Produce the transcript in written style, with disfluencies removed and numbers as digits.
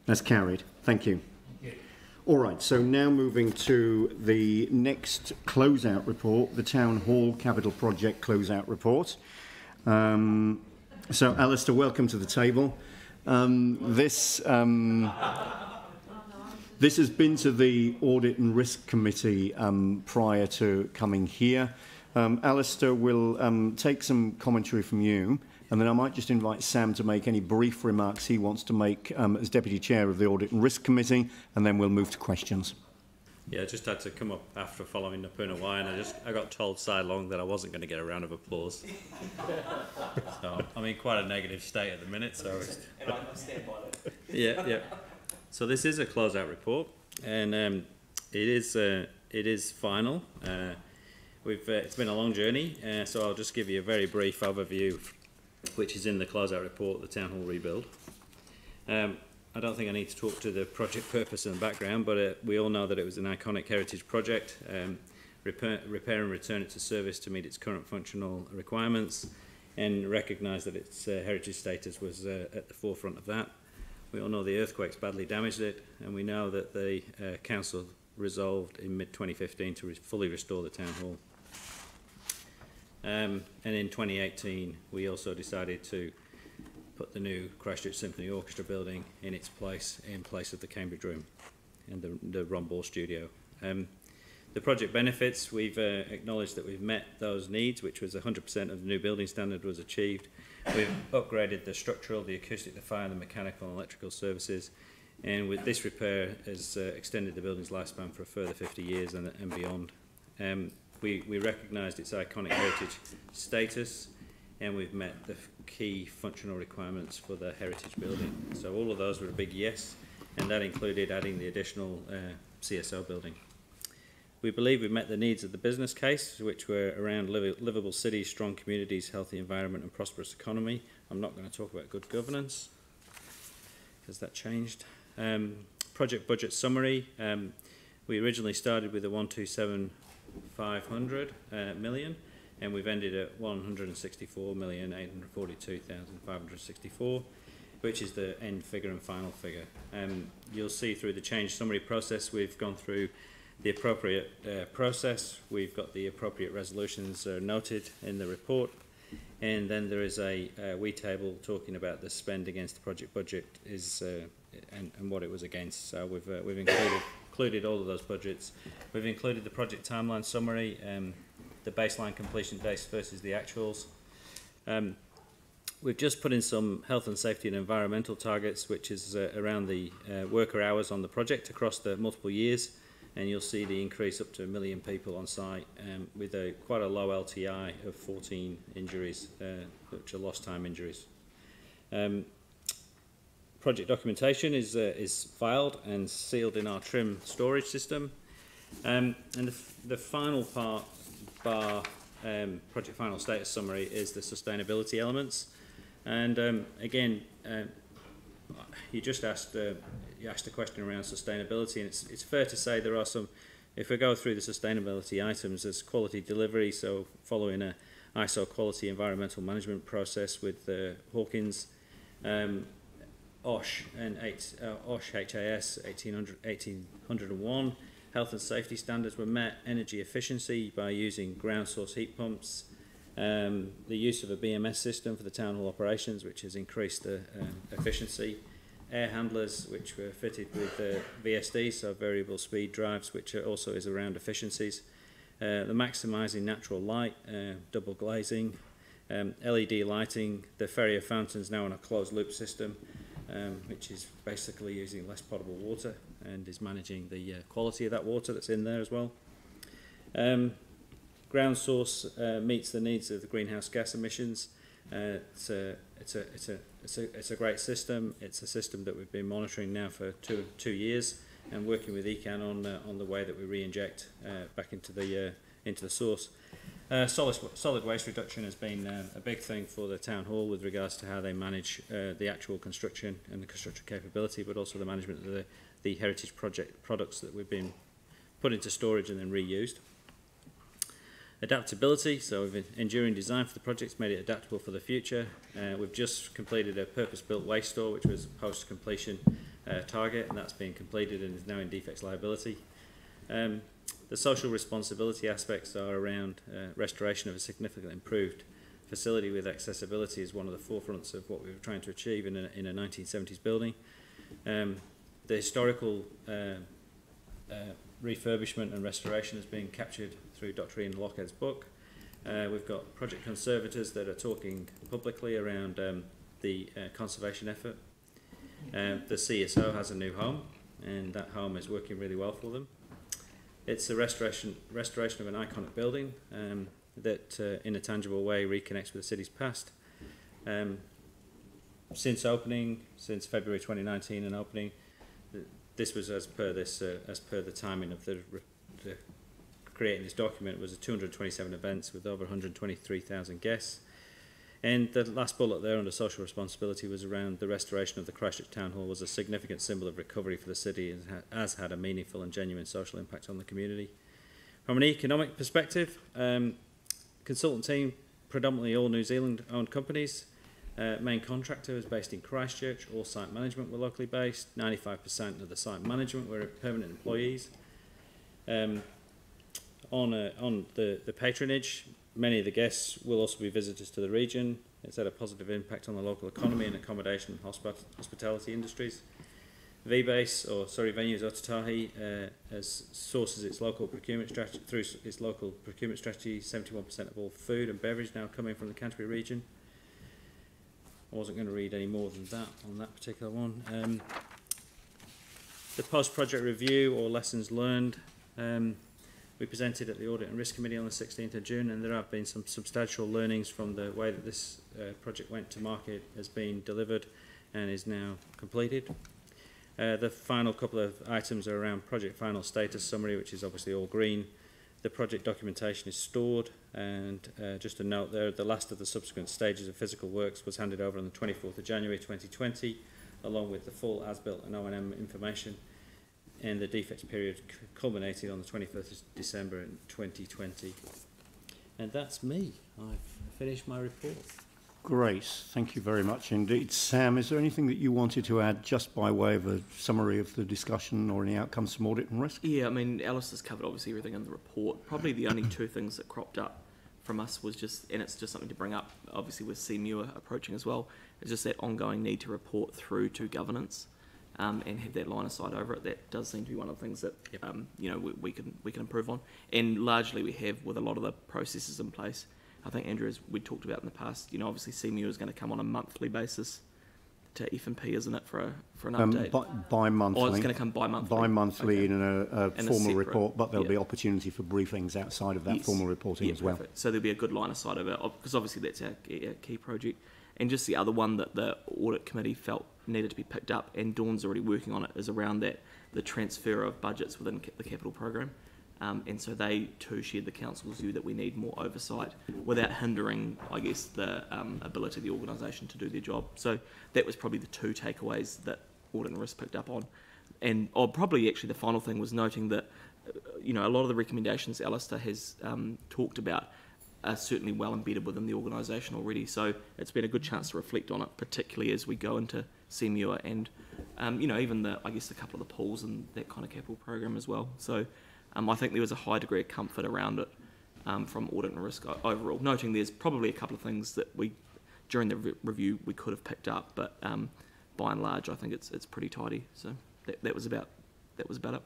That's carried. Thank you. All right, so now moving to the next closeout report, the Town Hall Capital Project closeout report. So, Alistair, welcome to the table. This has been to the Audit and Risk Committee prior to coming here. Alistair will take some commentary from you, and then I might just invite Sam to make any brief remarks he wants to make as Deputy Chair of the Audit and Risk Committee, and then we'll move to questions. Yeah, I just had to come up after following up in a while, and I got told sidelong that I wasn't going to get a round of applause. So I'm in quite a negative state at the minute. So yeah. So this is a closeout report, and it is final. It's been a long journey, so I'll just give you a very brief overview, which is in the closeout report, the Town Hall rebuild. I don't think I need to talk to the project purpose and background, but we all know that it was an iconic heritage project. Repair and return it to service to meet its current functional requirements, and recognise that its heritage status was at the forefront of that. We all know the earthquakes badly damaged it, and we know that the council resolved in mid-2015 to fully restore the Town Hall. And in 2018, we also decided to put the new Christchurch Symphony Orchestra building in place of the Cambridge Room and the Ron Ball studio. The project benefits, we've acknowledged that we've met those needs, which was 100% of the new building standard was achieved. We've upgraded the structural, the acoustic, the fire, the mechanical and electrical services, and with this repair has extended the building's lifespan for a further 50 years and beyond. We recognised its iconic heritage status, and we've met the key functional requirements for the heritage building. So all of those were a big yes, and that included adding the additional CSO building. We believe we've met the needs of the business case, which were around livable cities, strong communities, healthy environment and prosperous economy. I'm not going to talk about good governance, because that changed. Project budget summary. We originally started with a 127,500 million, and we've ended at 164,842,564, which is the end figure and final figure. You'll see through the change summary process, we've gone through the appropriate process. We've got the appropriate resolutions noted in the report, and then there is a wee table talking about the spend against the project budget and what it was against. So we've included all of those budgets. We've included the project timeline summary, the baseline completion dates versus the actuals. We've just put in some health and safety and environmental targets, which is around the worker hours on the project across the multiple years, and you'll see the increase up to 1 million people on site with quite a low LTI of 14 injuries, which are lost time injuries. Project documentation is filed and sealed in our TRIM storage system, and the final part, project final status summary, is the sustainability elements. And again, you just asked a question around sustainability, and it's fair to say there are some. If we go through the sustainability items, there's quality delivery, so following a ISO quality environmental management process with Hawkins, OSH and OSH HAS 1801. Health and safety standards were met. Energy efficiency by using ground source heat pumps. The use of a BMS system for the town hall operations, which has increased the efficiency. Air handlers, which were fitted with VSD, so variable speed drives, which also is around efficiencies. The maximising natural light, double glazing, LED lighting. The Ferrier fountains now on a closed loop system, which is basically using less potable water and is managing the quality of that water that's in there as well. Ground source meets the needs of the greenhouse gas emissions. It's a great system. It's a system that we've been monitoring now for two years and working with ECAN on the way that we re-inject back into the source. Solid waste reduction has been a big thing for the town hall with regards to how they manage the actual construction and the construction capability, but also the management of the heritage project products that we've been put into storage and then reused. Adaptability, so we've enduring design for the projects made it adaptable for the future. We've just completed a purpose-built waste store, which was post-completion target, and that's been completed and is now in defects liability. The social responsibility aspects are around restoration of a significantly improved facility with accessibility is one of the forefronts of what we were trying to achieve in a 1970s building. The historical refurbishment and restoration has been captured through Dr. Ian Lockhead's book. We've got project conservators that are talking publicly around the conservation effort. The CSO has a new home, and that home is working really well for them. It's a restoration of an iconic building that in a tangible way reconnects with the city's past. Since February 2019 and opening, this was as per the timing of the creating this document, was 227 events with over 123,000 guests. And the last bullet there under social responsibility was around the restoration of the Christchurch Town Hall was a significant symbol of recovery for the city and has had a meaningful and genuine social impact on the community. From an economic perspective, consultant team, predominantly all New Zealand owned companies. Main contractor is based in Christchurch. All site management were locally based. 95% of the site management were permanent employees. On the patronage, many of the guests will also be visitors to the region. It's had a positive impact on the local economy and accommodation and hospitality industries. Venues Otatahi sources its local procurement strategy through its local procurement strategy. 71% of all food and beverage now coming from the Canterbury region. I wasn't going to read any more than that on that particular one. The post-project review or lessons learned. We presented at the Audit and Risk Committee on the 16th of June, and there have been some substantial learnings from the way that this project went to market, has been delivered and is now completed. The final couple of items are around project final status summary, which is obviously all green. The project documentation is stored, and just a note there, the last of the subsequent stages of physical works was handed over on the 24th of January 2020, along with the full as-built and O&M information, and the defects period culminated on the 21st of December 2020. And that's me. I've finished my report. Great, thank you very much indeed. Sam, is there anything that you wanted to add just by way of a summary of the discussion or any outcomes from audit and risk? Yeah, I mean, Alice has covered obviously everything in the report. Probably the only two things that cropped up from us was just, and it's just something to bring up, obviously with Seymour approaching as well, is just that ongoing need to report through to governance and have that line of sight over it. That does seem to be one of the things that you know, we can improve on, and largely we have with a lot of the processes in place. I think, Andrew, as we talked about in the past, you know, obviously Seymour is going to come on a monthly basis to F&P, isn't it, for an update? Bi-monthly. Oh, it's going to come bi-monthly. Bi-monthly okay. in a formal separate report, but there'll be opportunity for briefings outside of that formal reporting as well. Perfect. So there'll be a good line of sight of it, because obviously that's our key project. And just the other one that the audit committee felt needed to be picked up, and Dawn's already working on it, is around that, the transfer of budgets within the capital program. And so they too shared the council's view that we need more oversight without hindering, I guess, the ability of the organisation to do their job. So that was probably the two takeaways that Audit and Risk picked up on. And probably actually the final thing was noting that, you know, a lot of the recommendations Alistair has talked about are certainly well embedded within the organisation already. So it's been a good chance to reflect on it, particularly as we go into Seymour and, you know, even I guess a couple of the pools and that kind of capital program as well. So I think there was a high degree of comfort around it from Audit and Risk overall, noting there's probably a couple of things that during the review we could have picked up, but by and large I think it's pretty tidy. So that was about it.